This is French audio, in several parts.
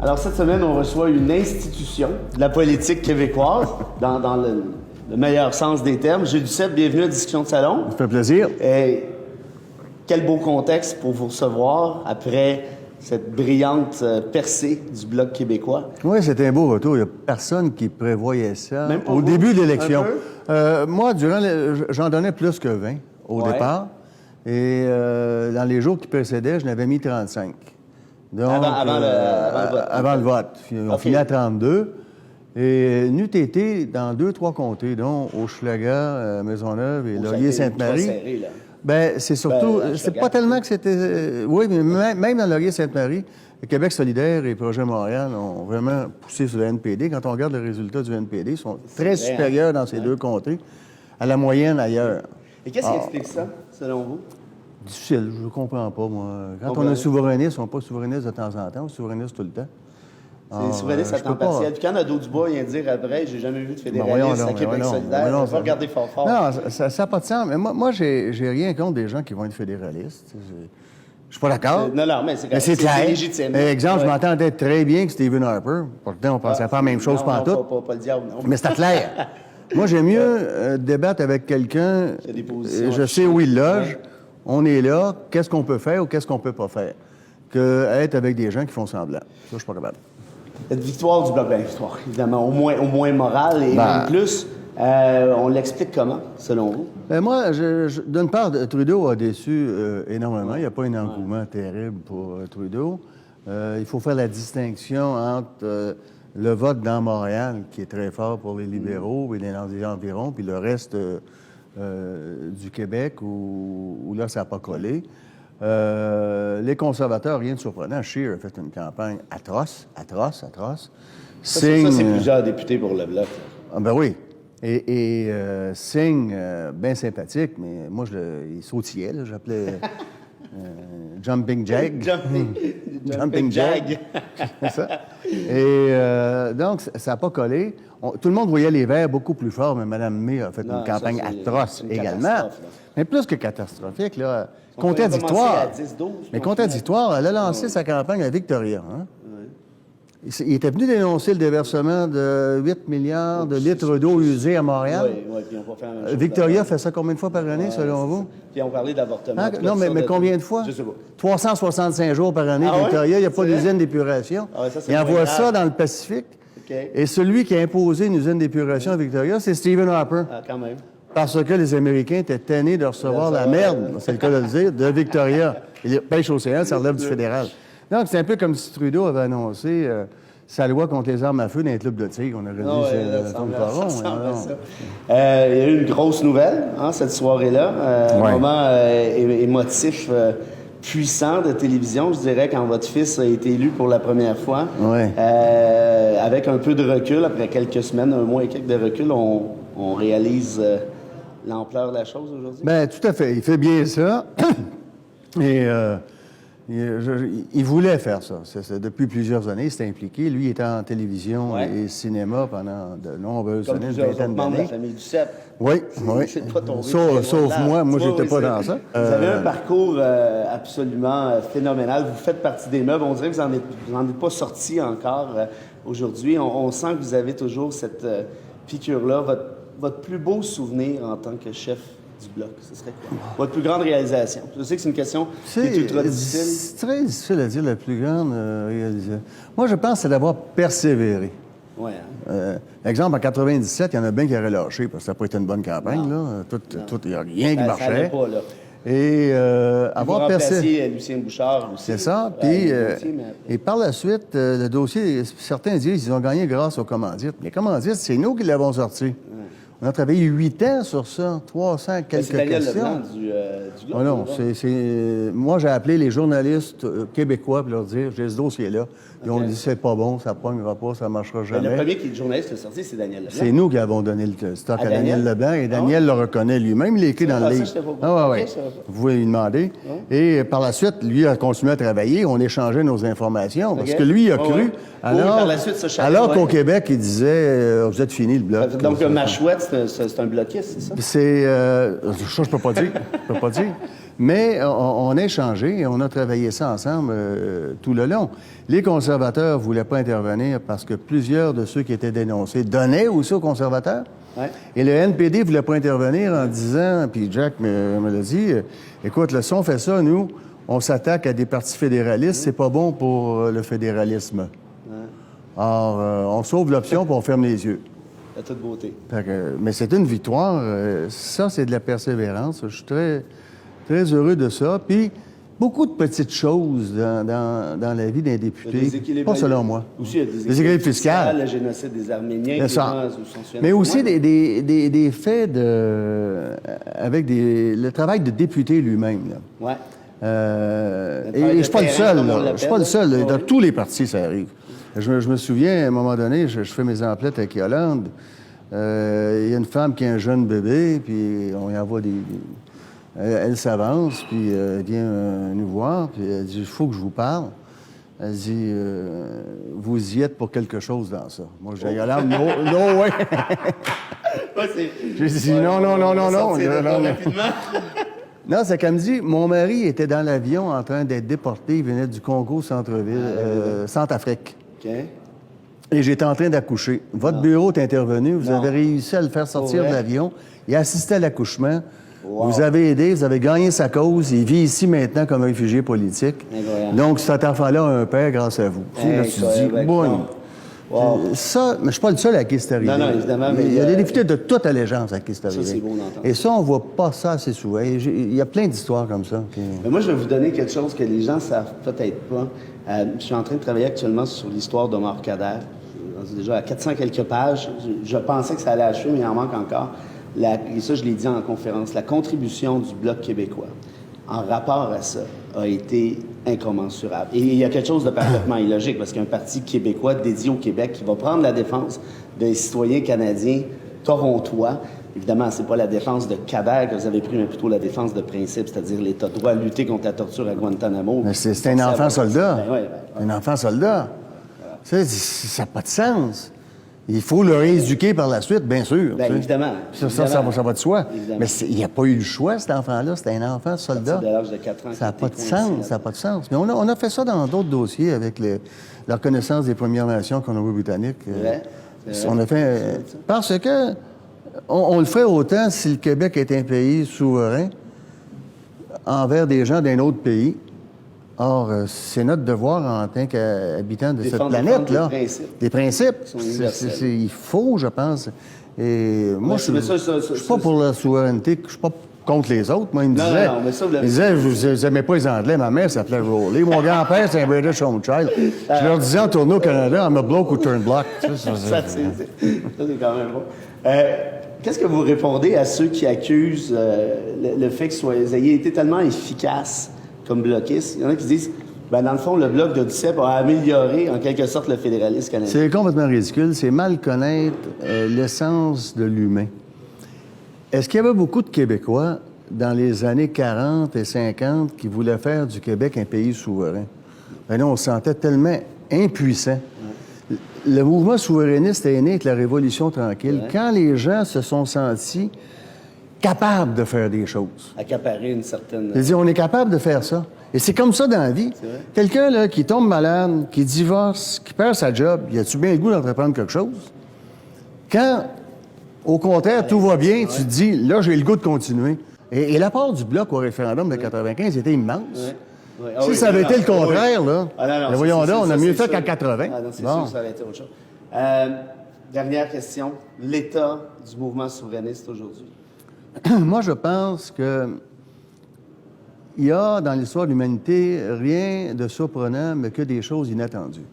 Alors, cette semaine, on reçoit une institution de la politique québécoise, dans le meilleur sens des termes. Gilles Duceppe, bienvenue à Discussion de Salon. Ça fait plaisir. Et quel beau contexte pour vous recevoir après cette brillante percée du Bloc québécois. Oui, c'était un beau retour. Il n'y a personne qui prévoyait ça Même pour au vous, début de l'élection. un Moi, j'en donnais plus que 20 au départ. Et dans les jours qui précédaient, je n'avais mis 35. Donc, avant le vote. On finit à 32. Et n'eût été dans 2-3 comtés, dont Hochelaga, Maisonneuve et Laurier-Sainte-Marie. Ben, c'est surtout... c'est pas tellement que c'était... oui, mais même dans Laurier-Sainte-Marie, le Québec solidaire et Projet Montréal ont vraiment poussé sur le NPD. Quand on regarde le résultat du NPD, ils sont très supérieurs dans ces deux comtés à la moyenne ailleurs. Et qu'est-ce qui explique ça, selon vous? Difficile, je ne comprends pas, moi. Quand on est souverainiste, on n'est pas souverainiste de temps en temps, on est souverainiste tout le temps. C'est souverainiste à temps partiel. Puis quand Nadeau-Dubois vient dire après, j'ai jamais vu de fédéraliste à Québec solidaire, on va regarder fort. Non, ça n'a pas de sens. Mais moi j'ai rien contre des gens qui vont être fédéralistes. Je suis pas d'accord. Non, mais c'est clair. légitime. Exemple, je m'entendais très bien que Stephen Harper. Pourtant, on ne pensait pas la même chose pantoute. Pas le diable, non. Mais c'était clair. Moi, j'aime mieux débattre avec quelqu'un. Je sais où il loge. On est là. Qu'est-ce qu'on peut faire ou qu'est-ce qu'on peut pas faire? Que être avec des gens qui font semblant. Ça, je suis pas capable. Cette victoire du Bloc, victoire, évidemment, au moins morale et même plus. On l'explique comment, selon vous? Ben moi, d'une part, Trudeau a déçu énormément. Il n'y a pas un engouement terrible pour Trudeau. Il faut faire la distinction entre le vote dans Montréal, qui est très fort pour les libéraux et dans les environs, puis le reste du Québec, où là, ça n'a pas collé. Les conservateurs, rien de surprenant. Scheer a fait une campagne atroce. Ça, c'est plusieurs députés pour le Bloc. Ah ben oui. Et Singh, bien sympathique, mais moi, il sautillait, là, j'appelais Jumping Jag. Jumping Jag. C'est ça. Et donc, ça n'a pas collé. Tout le monde voyait les Verts beaucoup plus forts, mais Mme May a fait une campagne atroce également. Mais plus que catastrophique, là. Contradictoire. Mais contradictoire, elle a lancé sa campagne à Victoria. Hein? Il était venu dénoncer le déversement de 8 milliards de litres d'eau usée à Montréal. Oui, puis on va faire la même chose. Victoria fait ça combien de fois par année, selon vous? Puis on parlait d'avortement. Non, mais combien de fois? Je sais pas. 365 jours par année, Victoria. Il n'y a pas d'usine d'épuration. Il envoie ça dans le Pacifique. Okay. Et celui qui a imposé une usine d'épuration à Victoria, c'est Stephen Harper. Ah, quand même. Parce que les Américains étaient tannés de recevoir la merde, c'est le cas de le dire, de Victoria. Et les pêches océan, ça relève du fédéral. Donc, c'est un peu comme si Trudeau avait annoncé sa loi contre les armes à feu dans les clubs de tigre. On aurait dit c'est comme ça. Il y a eu une grosse nouvelle, cette soirée-là. Un moment émotif, puissant de télévision, je dirais, quand votre fils a été élu pour la première fois. Avec un peu de recul, après quelques semaines, un mois et quelques de recul, on réalise l'ampleur de la chose aujourd'hui? Bien, tout à fait. Il fait bien ça. Et il voulait faire ça. Depuis plusieurs années, il s'est impliqué. Lui, il était en télévision et cinéma pendant de nombreuses années, une vingtaine d'années. De la famille Duceppe. Oui. Sauf moi. Moi, j'étais pas dans ça. Vous avez un parcours absolument phénoménal. Vous faites partie des meubles. On dirait que vous n'en êtes pas sorti encore aujourd'hui. On sent que vous avez toujours cette piqûre-là. Votre plus beau souvenir en tant que chef du Bloc, ce serait quoi? Votre plus grande réalisation? Je sais que c'est une question qui est ultra difficile. C'est très difficile à dire, la plus grande réalisation. Moi, je pense que c'est d'avoir persévéré. Oui. Exemple, en 97, il y en a bien qui auraient lâché parce que ça n'a pas été une bonne campagne. Il n'y a rien qui marchait. Ça n'allait pas, là. Et avoir persévéré. Lucien Bouchard aussi. C'est ça. Puis, et par la suite, le dossier, certains disent qu'ils ont gagné grâce aux commandites. Les commandites, c'est nous qui l'avons sorti. On a travaillé 8 ans sur ça, 300 quelques questions. C'est Daniel Leblanc du Globe. Oh non, moi, j'ai appelé les journalistes québécois pour leur dire, j'ai ce dossier-là. Ils ont dit, c'est pas bon, ça ne pognera pas, ça ne marchera jamais. Le premier qui est journaliste sorti, c'est Daniel Leblanc. C'est nous qui avons donné le stock à Daniel Leblanc, et Daniel le reconnaît lui-même, il est écrit dans le livre. Vous pouvez lui demander. Et par la suite, lui a continué à travailler, on échangeait nos informations, parce que lui, il a cru. Alors qu'au Québec, il disait, vous êtes fini, le Bloc. Donc, Machouette, c'est un bloquiste, c'est ça? Ça, je peux pas dire. Mais on a échangé et on a travaillé ça ensemble tout le long. Les conservateurs ne voulaient pas intervenir parce que plusieurs de ceux qui étaient dénoncés donnaient aussi aux conservateurs. Ouais. Et le NPD ne voulait pas intervenir en disant, puis Jack me l'a dit, écoute, si on fait ça, nous, on s'attaque à des partis fédéralistes, c'est pas bon pour le fédéralisme. Ouais. Or, on sauve l'option puis on ferme les yeux. À toute beauté. Mais c'est une victoire. Ça, c'est de la persévérance. Je suis très, très heureux de ça. Puis, beaucoup de petites choses dans la vie d'un député, pas selon moi. Aussi, il y a des équilibres fiscaux, le génocide des Arméniens, mais aussi des faits avec le travail de député lui-même. Oui. Et je ne suis pas le seul. Je ne suis pas le seul. Dans tous les partis, ça arrive. Je me souviens, à un moment donné, je fais mes emplettes avec Yolande. Il y a une femme qui a un jeune bébé, puis on y envoie elle s'avance, puis elle vient nous voir, puis elle dit « Il faut que je vous parle ». Elle dit vous y êtes pour quelque chose dans ça. Moi, je dis « Yolande, no way ». J'ai dit « Non. » Non, c'est qu'elle me dit, mon mari était dans l'avion en train d'être déporté, il venait du Congo, Centrafrique. OK. Et j'étais en train d'accoucher. Votre bureau est intervenu, vous avez réussi à le faire sortir de l'avion, il a assisté à l'accouchement, vous avez aidé, vous avez gagné sa cause, il vit ici maintenant comme réfugié politique. Incroyable. Donc cet enfant-là a un père grâce à vous. Là, tu te dis, bon... Wow. Ça, mais je ne suis pas le seul à qui c'est arrivé. Non, évidemment. Il y a des députés de toute allégeance à qui c'est arrivé. Ça, c'est beau d'entendre. Et ça, on ne voit pas ça assez souvent. Il y a plein d'histoires comme ça. Mais moi, je vais vous donner quelque chose que les gens ne savent peut-être pas. Je suis en train de travailler actuellement sur l'histoire d'Omar Khadr. Déjà à 400 quelques pages. Je pensais que ça allait achever, mais il en manque encore. Et ça, je l'ai dit en conférence. La contribution du Bloc québécois en rapport à ça a été incommensurable. Et il y a quelque chose de parfaitement illogique, parce qu'il y a un parti québécois dédié au Québec qui va prendre la défense des citoyens canadiens torontois. Évidemment, c'est pas la défense de Khadr que vous avez pris, mais plutôt la défense de principe, c'est-à-dire l'État de droit, lutter contre la torture à Guantanamo. Mais c'est un enfant soldat. Un enfant soldat. Ça n'a pas de sens. Il faut le rééduquer par la suite, bien sûr. Bien, évidemment. Ça va de soi. Évidemment. Mais il n'y a pas eu le choix, cet enfant-là. C'était un enfant soldat. De l'âge de 4 ans. Ça n'a pas de sens. Ça n'a pas de sens. Mais on a fait ça dans d'autres dossiers avec la reconnaissance des Premières Nations Colombie-Britanniques. On a fait... Parce que on le ferait autant si le Québec est un pays souverain envers des gens d'un autre pays. Or, c'est notre devoir en tant qu'habitants de cette planète-là. Des principes. Il faut, je pense. Et moi, je ne suis pas pour la souveraineté, je ne suis pas contre les autres. Moi, il me disait, je n'aimais pas les Anglais. Ma mère s'appelait Rowley. Mon grand-père, c'est un British Home Child. Je leur disais en tournée au Canada, I'm a bloke who turned black. Ça, c'est quand même bon. Qu'est-ce que vous répondez à ceux qui accusent le fait que vous ayez été tellement efficace comme bloquiste? Il y en a qui disent, dans le fond, le bloc de DUCEP a amélioré, en quelque sorte, le fédéralisme canadien. C'est complètement ridicule. C'est mal connaître l'essence de l'humain. Est-ce qu'il y avait beaucoup de Québécois dans les années 40 et 50 qui voulaient faire du Québec un pays souverain? Ben non, on se sentait tellement impuissant. Ouais. Le mouvement souverainiste est né avec la Révolution tranquille. Ouais. Quand les gens se sont sentis capables de faire des choses. Accaparer une certaine... C'est-à-dire, on est capable de faire ça. Et c'est comme ça dans la vie. Quelqu'un là qui tombe malade, qui divorce, qui perd sa job, y a-tu bien le goût d'entreprendre quelque chose? Quand, au contraire, tout va bien, tu te dis, là, j'ai le goût de continuer. Et l'apport du Bloc au référendum de 95 était immense. Ouais. Si ça avait été le contraire, là, voyons là, on a mieux fait qu'en 80. Ah non, c'est sûr que ça aurait été autre chose. Dernière question. L'état du mouvement souverainiste aujourd'hui? Moi, je pense que il y a dans l'histoire de l'humanité rien de surprenant, mais que des choses inattendues.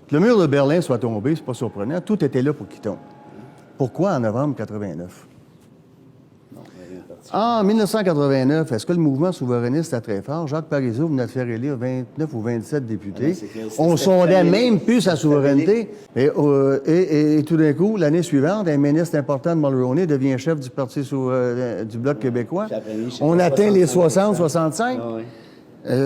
Que le mur de Berlin soit tombé, c'est pas surprenant. Tout était là pour qu'il tombe. Pourquoi en novembre 89? En 1989, est-ce que le mouvement souverainiste était très fort? Jacques Parizeau venait de faire élire 29 ou 27 députés. On ne sondait même plus sa souveraineté. Et tout d'un coup, l'année suivante, un ministre important de Mulroney devient chef du Parti du Bloc québécois. On atteint les 60-65.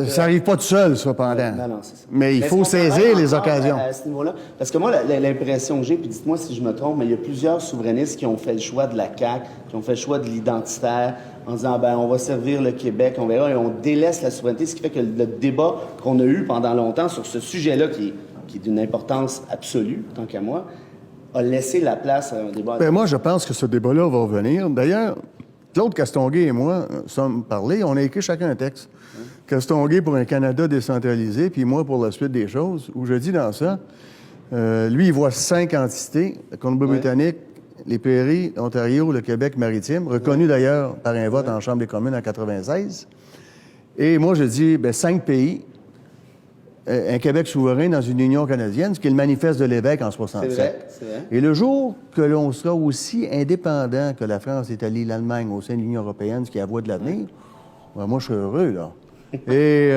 Ça n'arrive pas tout seul, cependant. Non, c'est ça. Mais il faut saisir les occasions. À ce niveau-là, parce que moi, l'impression que j'ai, puis dites-moi si je me trompe, mais il y a plusieurs souverainistes qui ont fait le choix de la CAQ, qui ont fait le choix de l'identitaire, en disant on va servir le Québec, on verra, et on délaisse la souveraineté, ce qui fait que le débat qu'on a eu pendant longtemps sur ce sujet-là, qui est d'une importance absolue, tant qu'à moi, a laissé la place à un débat. Moi, je pense que ce débat-là va revenir. D'ailleurs, Claude Castonguay et moi sommes parlé, on a écrit chacun un texte. Castonguay pour un Canada décentralisé, puis moi pour la suite des choses, où je dis dans ça, lui, il voit 5 entités, la Colombie-Britannique, les Prairies, l'Ontario, le Québec maritime, reconnu d'ailleurs par un vote en Chambre des communes en 96. Et moi, je dis, 5 pays, un Québec souverain dans une Union canadienne, ce qui est le manifeste de l'évêque en 67. C'est vrai. Et le jour que l'on sera aussi indépendant que la France, l'Italie, l'Allemagne au sein de l'Union européenne, ce qui est la voie de l'avenir, moi, je suis heureux, là. Et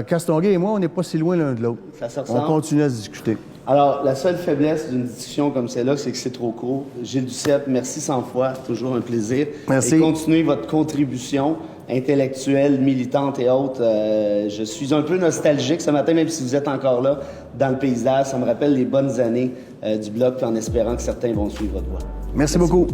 Castonguay et moi, on n'est pas si loin l'un de l'autre. On continue à se discuter. Alors, la seule faiblesse d'une discussion comme celle-là, c'est que c'est trop court. Gilles Duceppe, merci 100 fois. Toujours un plaisir. Merci. Et continuez votre contribution intellectuelle, militante et autres. Je suis un peu nostalgique ce matin, même si vous êtes encore là dans le paysage. Ça me rappelle les bonnes années du Bloc, en espérant que certains vont suivre votre voie. Merci beaucoup.